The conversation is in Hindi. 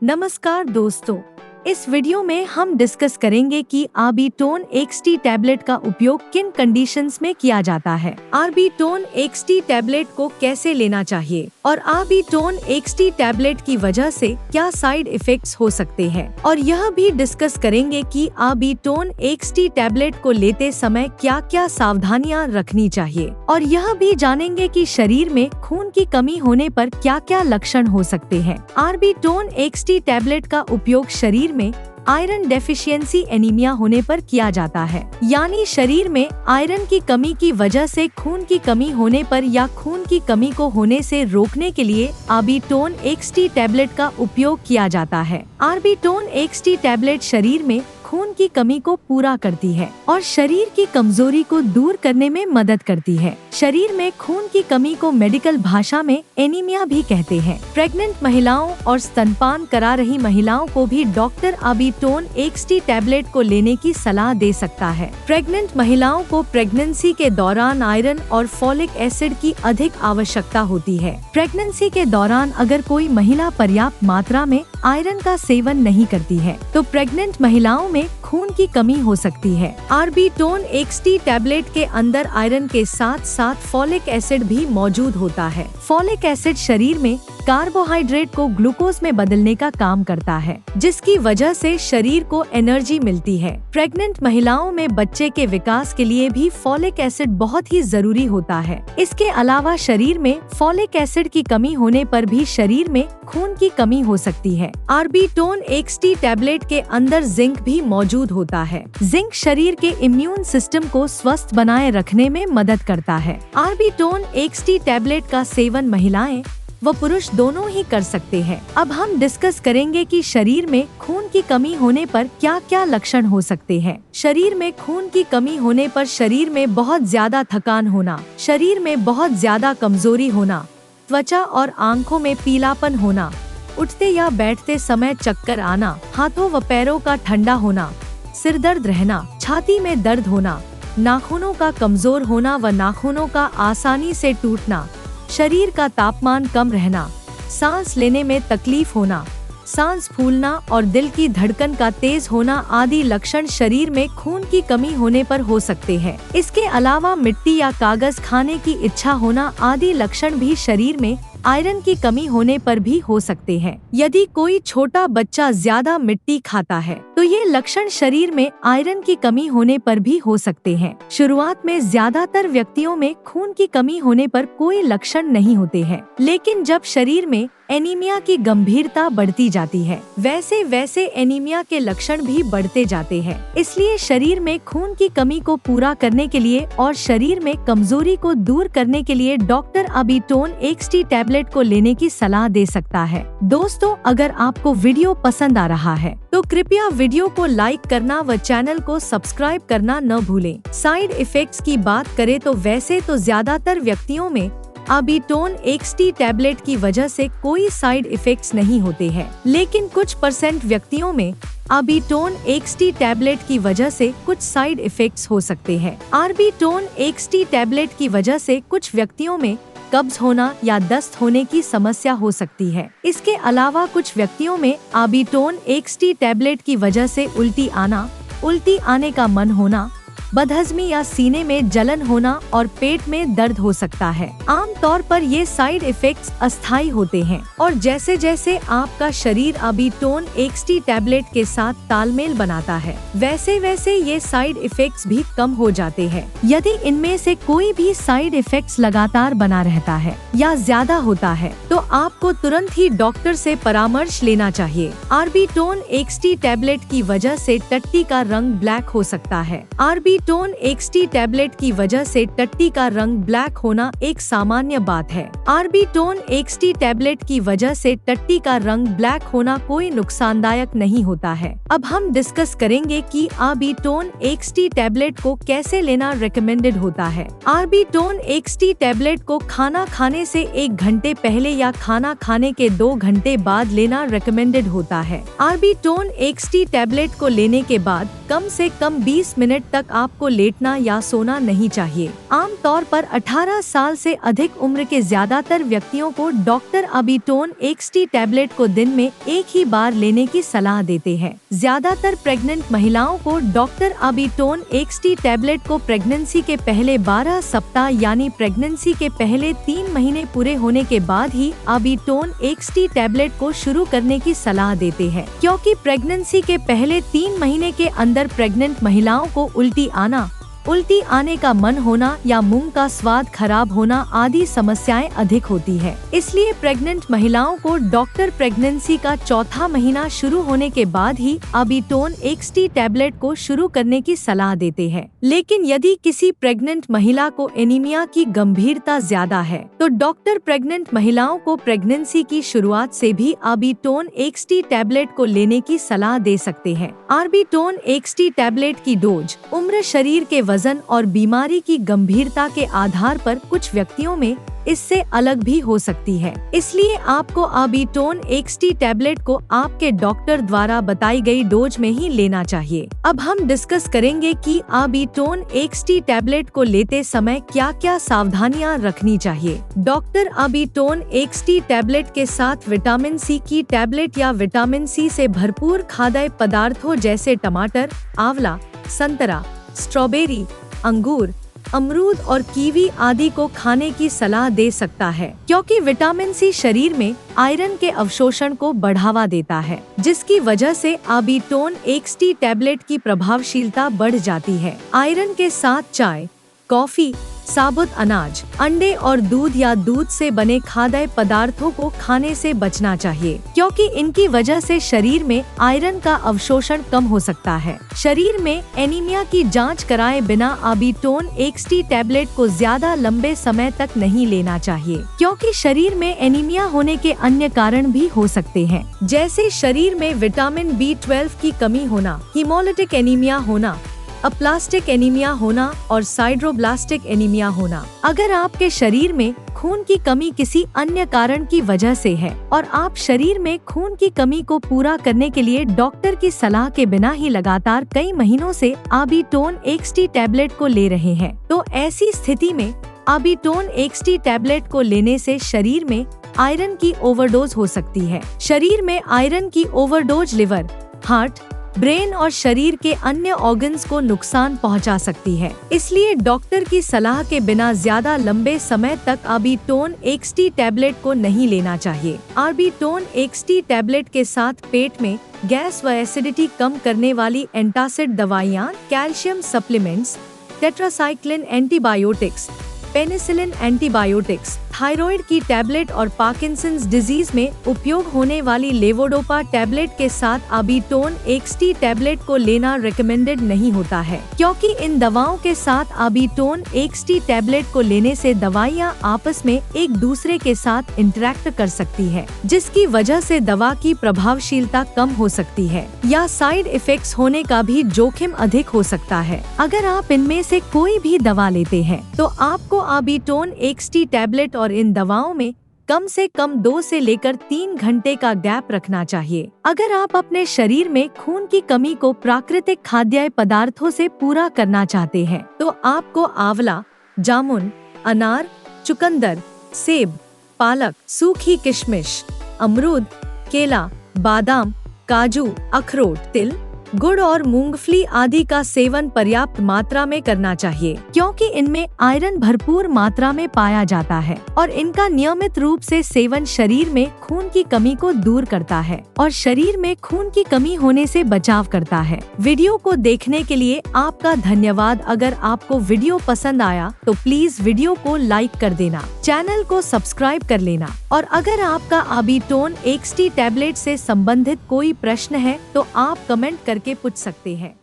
नमस्कार दोस्तों, इस वीडियो में हम डिस्कस करेंगे कि आर्बिटोन एक्सटी टैबलेट का उपयोग किन कंडीशंस में किया जाता है, आर्बिटोन एक्सटी टैबलेट को कैसे लेना चाहिए और आर्बिटोन एक्सटी टैबलेट की वजह से क्या साइड इफेक्ट्स हो सकते हैं। और यह भी डिस्कस करेंगे कि आर्बिटोन एक्सटी टैबलेट को लेते समय क्या क्या सावधानियां रखनी चाहिए और यह भी जानेंगे कि शरीर में खून की कमी होने पर क्या क्या लक्षण हो सकते हैं। आर्बिटोन एक्सटी टैबलेट का उपयोग शरीर में आयरन डेफिशिएंसी एनीमिया होने पर किया जाता है, यानी शरीर में आयरन की कमी की वजह से खून की कमी होने पर या खून की कमी को होने से रोकने के लिए आर्बिटोन एक्सटी टैबलेट का उपयोग किया जाता है। आर्बिटोन एक्सटी टैबलेट शरीर में खून की कमी को पूरा करती है और शरीर की कमजोरी को दूर करने में मदद करती है। शरीर में खून की कमी को मेडिकल भाषा में एनीमिया भी कहते हैं। प्रेग्नेंट महिलाओं और स्तनपान करा रही महिलाओं को भी डॉक्टर आर्बिटोन एक्सटी टैबलेट को लेने की सलाह दे सकता है। प्रेग्नेंट महिलाओं को प्रेगनेंसी के दौरान आयरन और फॉलिक एसिड की अधिक आवश्यकता होती है। प्रेगनेंसी के दौरान अगर कोई महिला पर्याप्त मात्रा में आयरन का सेवन नहीं करती है तो प्रेग्नेंट महिलाओं में खून की कमी हो सकती है। आर्बिटोन एक्सटी टैबलेट के अंदर आयरन के साथ साथ फॉलिक एसिड भी मौजूद होता है। फॉलिक एसिड शरीर में कार्बोहाइड्रेट को ग्लूकोज में बदलने का काम करता है, जिसकी वजह से शरीर को एनर्जी मिलती है। प्रेग्नेंट महिलाओं में बच्चे के विकास के लिए भी फॉलिक एसिड बहुत ही जरूरी होता है। इसके अलावा शरीर में फॉलिक एसिड की कमी होने पर भी शरीर में खून की कमी हो सकती है। आर्बिटोन एक्सटी टैबलेट के अंदर जिंक भी मौजूद होता है। जिंक शरीर के इम्यून सिस्टम को स्वस्थ बनाए रखने में मदद करता है। आर्बिटोन एक्सटी टैबलेट का सेवन महिलाएं व पुरुष दोनों ही कर सकते हैं। अब हम डिस्कस करेंगे कि शरीर में खून की कमी होने पर क्या क्या लक्षण हो सकते हैं। शरीर में खून की कमी होने पर शरीर में बहुत ज्यादा थकान होना, शरीर में बहुत ज्यादा कमजोरी होना, त्वचा और आंखों में पीलापन होना, उठते या बैठते समय चक्कर आना, हाथों व पैरों का ठंडा होना, सिर दर्द रहना, छाती में दर्द होना, नाखूनों का कमजोर होना व नाखूनों का आसानी से टूटना, शरीर का तापमान कम रहना, सांस लेने में तकलीफ होना, सांस फूलना और दिल की धड़कन का तेज होना आदि लक्षण शरीर में खून की कमी होने पर हो सकते हैं। इसके अलावा मिट्टी या कागज खाने की इच्छा होना आदि लक्षण भी शरीर में आयरन की कमी होने पर भी हो सकते हैं। यदि कोई छोटा बच्चा ज्यादा मिट्टी खाता है तो ये लक्षण शरीर में आयरन की कमी होने पर भी हो सकते हैं। शुरुआत में ज्यादातर व्यक्तियों में खून की कमी होने पर कोई लक्षण नहीं होते हैं, लेकिन जब शरीर में एनीमिया की गंभीरता बढ़ती जाती है वैसे वैसे एनीमिया के लक्षण भी बढ़ते जाते हैं। इसलिए शरीर में खून की कमी को पूरा करने के लिए और शरीर में कमजोरी को दूर करने के लिए डॉक्टर आर्बिटोन एक्सटी टैबलेट को लेने की सलाह दे सकता है। दोस्तों, अगर आपको वीडियो पसंद आ रहा है तो कृपया वीडियो को लाइक करना व चैनल को सब्सक्राइब करना न भूलें। साइड इफेक्ट्स की बात करें तो वैसे तो ज्यादातर व्यक्तियों में आर्बिटोन एक्सटी टैबलेट की वजह से कोई साइड इफेक्ट्स नहीं होते हैं, लेकिन कुछ % व्यक्तियों में आर्बिटोन एक्सटी टैबलेट की वजह से कुछ साइड इफेक्ट्स हो सकते हैं। आर्बिटोन एक्सटी टैबलेट की वजह से कुछ व्यक्तियों में कब्ज होना या दस्त होने की समस्या हो सकती है। इसके अलावा कुछ व्यक्तियों में आर्बिटोन एक्सटी टैबलेट की वजह से उल्टी आने का मन होना, बदहजमी या सीने में जलन होना और पेट में दर्द हो सकता है। आम तौर पर ये साइड इफेक्ट्स अस्थायी होते हैं और जैसे जैसे आपका शरीर आर्बिटोन एक्सटी टैबलेट के साथ तालमेल बनाता है वैसे वैसे ये साइड इफेक्ट्स भी कम हो जाते हैं। यदि इनमें से कोई भी साइड इफेक्ट्स लगातार बना रहता है या ज्यादा होता है तो आपको तुरंत ही डॉक्टर से परामर्श लेना चाहिए। आर्बिटोन एक्सटी टैबलेट की वजह से टट्टी का रंग ब्लैक हो सकता है। आर्बिटोन एक्सटी टैबलेट की वजह से टट्टी का रंग ब्लैक होना एक सामान्य बात है। आर्बिटोन एक्सटी टैबलेट की वजह से टट्टी का रंग ब्लैक होना कोई नुकसानदायक नहीं होता है। अब हम डिस्कस करेंगे कि आर्बिटोन एक्सटी टैबलेट को कैसे लेना रिकमेंडेड होता है। आर्बिटोन एक्सटी टैबलेट को खाना खाने से 1 घंटे पहले या खाना खाने के 2 घंटे बाद लेना रिकमेंडेड होता है। आर्बिटोन एक्सटी टैबलेट को लेने के बाद कम से कम 20 मिनट तक आप आपको लेटना या सोना नहीं चाहिए। आमतौर पर 18 साल से अधिक उम्र के ज्यादातर व्यक्तियों को डॉक्टर अबीटोन एक्सटी टैबलेट को दिन में एक ही बार लेने की सलाह देते हैं। ज्यादातर प्रेग्नेंट महिलाओं को डॉक्टर अबीटोन एक्सटी टैबलेट को प्रेगनेंसी के पहले 12 सप्ताह यानी प्रेगनेंसी के पहले 3 महीने पूरे होने के बाद ही अबीटोन एक्सटी टैबलेट को शुरू करने की सलाह देते हैं, क्योंकि प्रेगनेंसी के पहले 3 महीने के अंदर प्रेग्नेंट महिलाओं को उल्टी आने का मन होना या मुंह का स्वाद खराब होना आदि समस्याएं अधिक होती है। इसलिए प्रेग्नेंट महिलाओं को डॉक्टर प्रेगनेंसी का चौथा महीना शुरू होने के बाद ही अबीटोन एक्सटी टैबलेट को शुरू करने की सलाह देते हैं। लेकिन यदि किसी प्रेग्नेंट महिला को एनीमिया की गंभीरता ज्यादा है तो डॉक्टर प्रेग्नेंट महिलाओं को प्रेगनेंसी की शुरुआत से भी अबीटोन एक्सटी टैबलेट को लेने की सलाह दे सकते हैं। अबीटोन एक्सटी टैबलेट की डोज, उम्र, शरीर के वजन और बीमारी की गंभीरता के आधार पर कुछ व्यक्तियों में इससे अलग भी हो सकती है। इसलिए आपको अबीटोन एक्सटी टैबलेट को आपके डॉक्टर द्वारा बताई गई डोज में ही लेना चाहिए। अब हम डिस्कस करेंगे कि अबीटोन एक्सटी टैबलेट को लेते समय क्या क्या सावधानियां रखनी चाहिए। डॉक्टर अबीटोन एक्सटी टैबलेट के साथ विटामिन सी की टैबलेट या विटामिन सी से भरपूर खाद्य पदार्थों जैसे टमाटर, आंवला, संतरा, स्ट्रॉबेरी, अंगूर, अमरूद और कीवी आदि को खाने की सलाह दे सकता है, क्योंकि विटामिन सी शरीर में आयरन के अवशोषण को बढ़ावा देता है, जिसकी वजह से अबीटोन एक्सटी टैबलेट की प्रभावशीलता बढ़ जाती है। आयरन के साथ चाय, कॉफी, साबुत अनाज, अंडे और दूध या दूध से बने खाद्य पदार्थों को खाने से बचना चाहिए, क्योंकि इनकी वजह से शरीर में आयरन का अवशोषण कम हो सकता है। शरीर में एनीमिया की जांच कराए बिना अबीटोन एक्सटी टैबलेट को ज्यादा लंबे समय तक नहीं लेना चाहिए, क्योंकि शरीर में एनीमिया होने के अन्य कारण भी हो सकते हैं, जैसे शरीर में विटामिन B12 की कमी होना, हीमोलिटिक एनीमिया होना, अप्लास्टिक एनीमिया होना और साइड्रोब्लास्टिक एनीमिया होना। अगर आपके शरीर में खून की कमी किसी अन्य कारण की वजह से है और आप शरीर में खून की कमी को पूरा करने के लिए डॉक्टर की सलाह के बिना ही लगातार कई महीनों से अबीटोन एक्सटी टैबलेट को ले रहे हैं, तो ऐसी स्थिति में अबीटोन एक्सटी टैबलेट को लेने से शरीर में आयरन की ओवरडोज हो सकती है। शरीर में आयरन की ओवरडोज लिवर, हार्ट, ब्रेन और शरीर के अन्य ऑर्गन्स को नुकसान पहुंचा सकती है। इसलिए डॉक्टर की सलाह के बिना ज्यादा लंबे समय तक अबीटोन एक्सटी टैबलेट को नहीं लेना चाहिए। अबीटोन एक्सटी टैबलेट के साथ पेट में गैस व एसिडिटी कम करने वाली एंटासिड दवाइयाँ, calcium supplements, tetracycline antibiotics, penicillin antibiotics, thyroid की टैबलेट और पार्किंसंस डिजीज में उपयोग होने वाली लेवोडोपा टैबलेट के साथ अबीटोन एक्सटी टैबलेट को लेना रिकमेंडेड नहीं होता है, क्योंकि इन दवाओं के साथ अबीटोन एक्सटी टैबलेट को लेने से दवाइयां आपस में एक दूसरे के साथ इंटरेक्ट कर सकती है, जिसकी वजह से दवा की प्रभावशीलता कम हो सकती है या साइड इफेक्ट्स होने का भी जोखिम अधिक हो सकता है। अगर आप इनमें से कोई भी दवा लेते हैं तो आपको अबीटोन एक्सटी टैबलेट और इन दवाओं में कम से कम 2 से लेकर 3 घंटे का गैप रखना चाहिए। अगर आप अपने शरीर में खून की कमी को प्राकृतिक खाद्य पदार्थों से पूरा करना चाहते हैं तो आपको आंवला, जामुन, अनार, चुकंदर, सेब, पालक, सूखी किशमिश, अमरूद, केला, बादाम, काजू, अखरोट, तिल, गुड़ और मूंगफली आदि का सेवन पर्याप्त मात्रा में करना चाहिए, क्योंकि इनमें आयरन भरपूर मात्रा में पाया जाता है और इनका नियमित रूप से सेवन शरीर में खून की कमी को दूर करता है और शरीर में खून की कमी होने से बचाव करता है। वीडियो को देखने के लिए आपका धन्यवाद। अगर आपको वीडियो पसंद आया तो प्लीज वीडियो को लाइक कर देना, चैनल को सब्सक्राइब कर लेना और अगर आपका अबीटोन एक्सटी टैबलेट से संबंधित कोई प्रश्न है तो आप कमेंट करके पूछ सकते हैं।